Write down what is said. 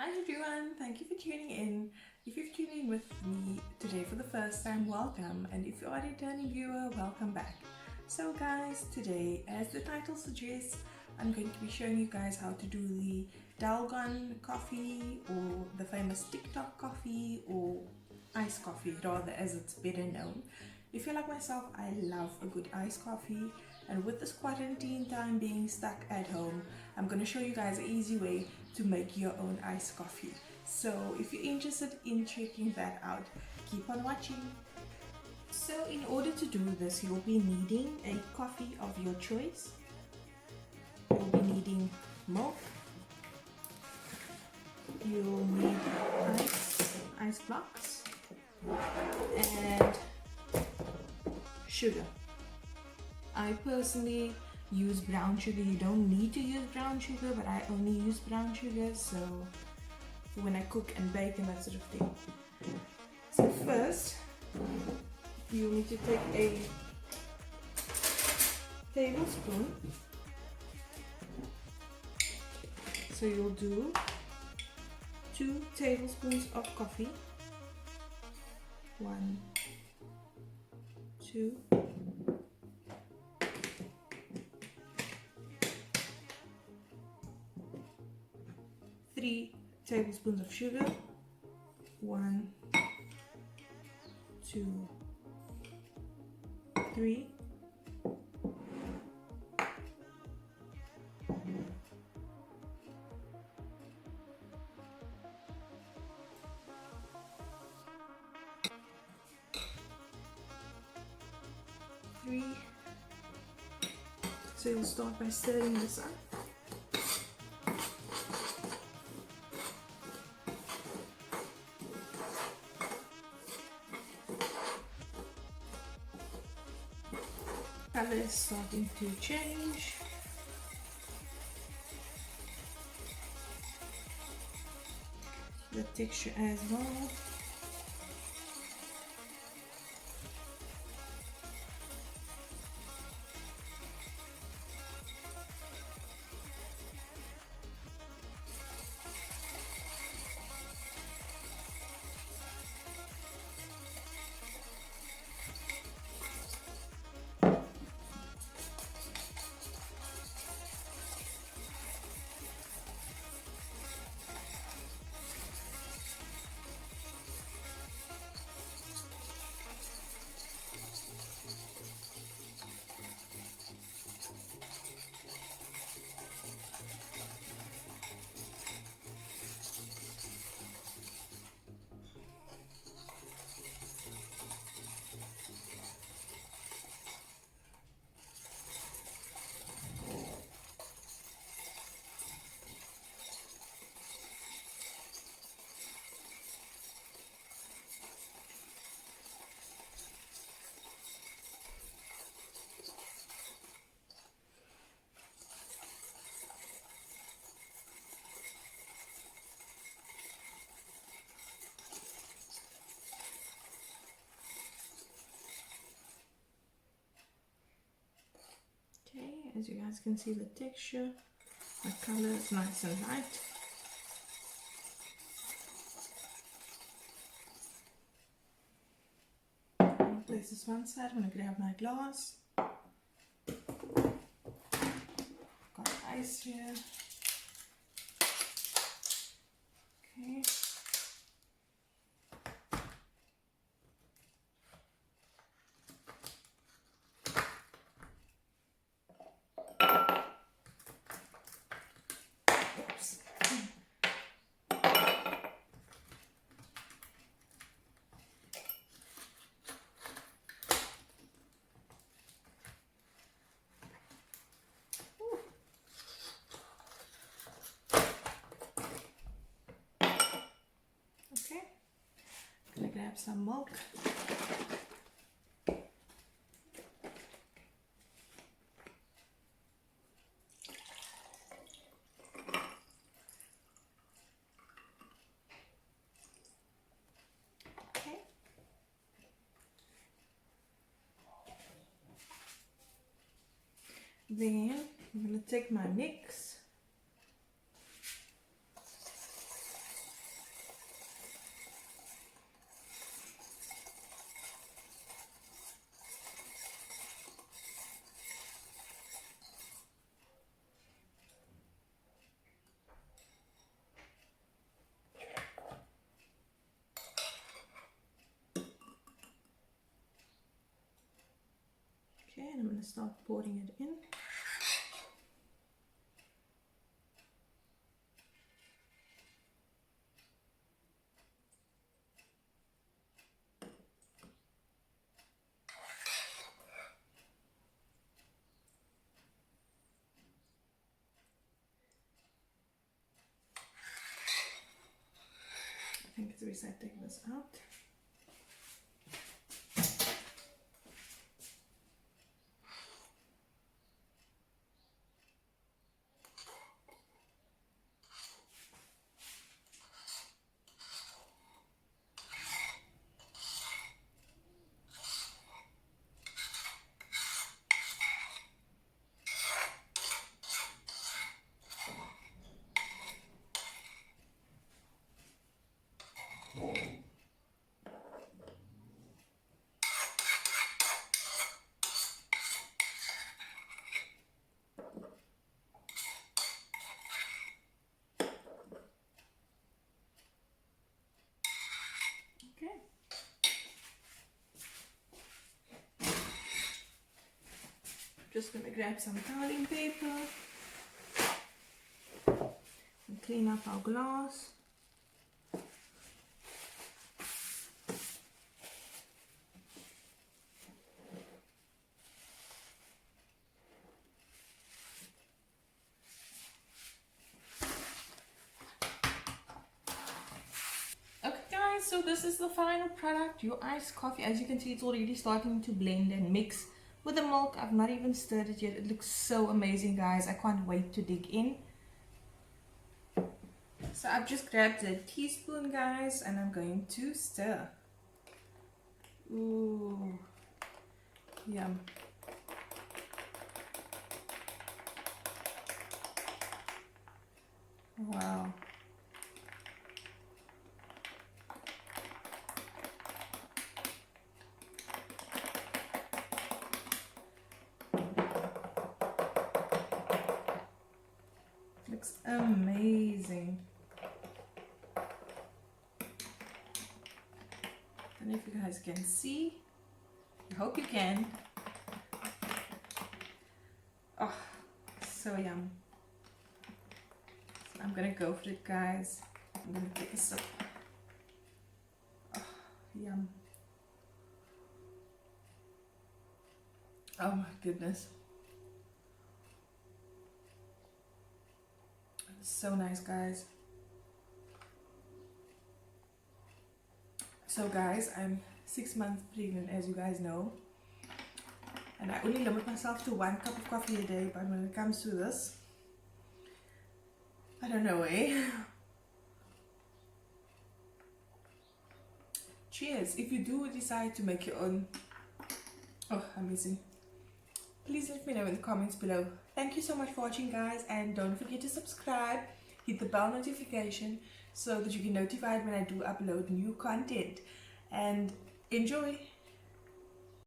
Hi everyone, thank you for tuning in. If you've tuned in with me today for the first time, welcome, and if you are a returning viewer, welcome back. So guys, today, as the title suggests, I'm going to be showing you guys how to do the Dalgona Coffee, or the famous Tik Tok Coffee, or iced coffee rather, as it's better known. If you're like myself, I love a good iced coffee, and with this quarantine time being stuck at home, I'm going to show you guys an easy way to make your own iced coffee. So if you're interested in checking that out, keep on watching. So in order to do this, you'll be needing a coffee of your choice. You'll be needing milk. You'll need ice blocks, and sugar. I personally use brown sugar. You don't need to use brown sugar, but I only use brown sugar, so when I cook and bake and that sort of thing. So first, you need to take a tablespoon. So you'll do 2 tablespoons of coffee. 1, 2. 3 tablespoons of sugar. 1, 2, 3. 3. So you'll start by stirring this up. Color is starting to change. The texture as well. As you guys can see, the texture, the color is nice and light. I'm going to place this one side. I'm going to grab my glass. Got ice here. Okay. Grab some milk. Okay. Then I'm going to take my mix. and I'm going to start pouring it in. I think it's best I take this out. Okay. Just gonna grab some toweling paper and clean up our glass. So this is the final product, your iced coffee. As you can see, it's already starting to blend and mix with the milk. I've not even stirred it yet. It looks so amazing, guys. I can't wait to dig in. So I've just grabbed a teaspoon, guys, and I'm going to stir. Ooh, yum. Wow. Looks amazing. Don't know if you guys can see. I hope you can. Oh, so yum. So I'm gonna go for it, guys. I'm gonna take a sip. Oh, yum. Oh my goodness. So nice, guys. So guys, I'm 6 months pregnant, as you guys know, and I only limit myself to 1 cup of coffee a day, but when it comes to this, I don't know, eh? Cheers. If you do decide to make your own, oh, amazing, please let me know in the comments below. Thank you so much for watching, guys, and don't forget to subscribe, hit the bell notification so that you get notified when I do upload new content, and enjoy.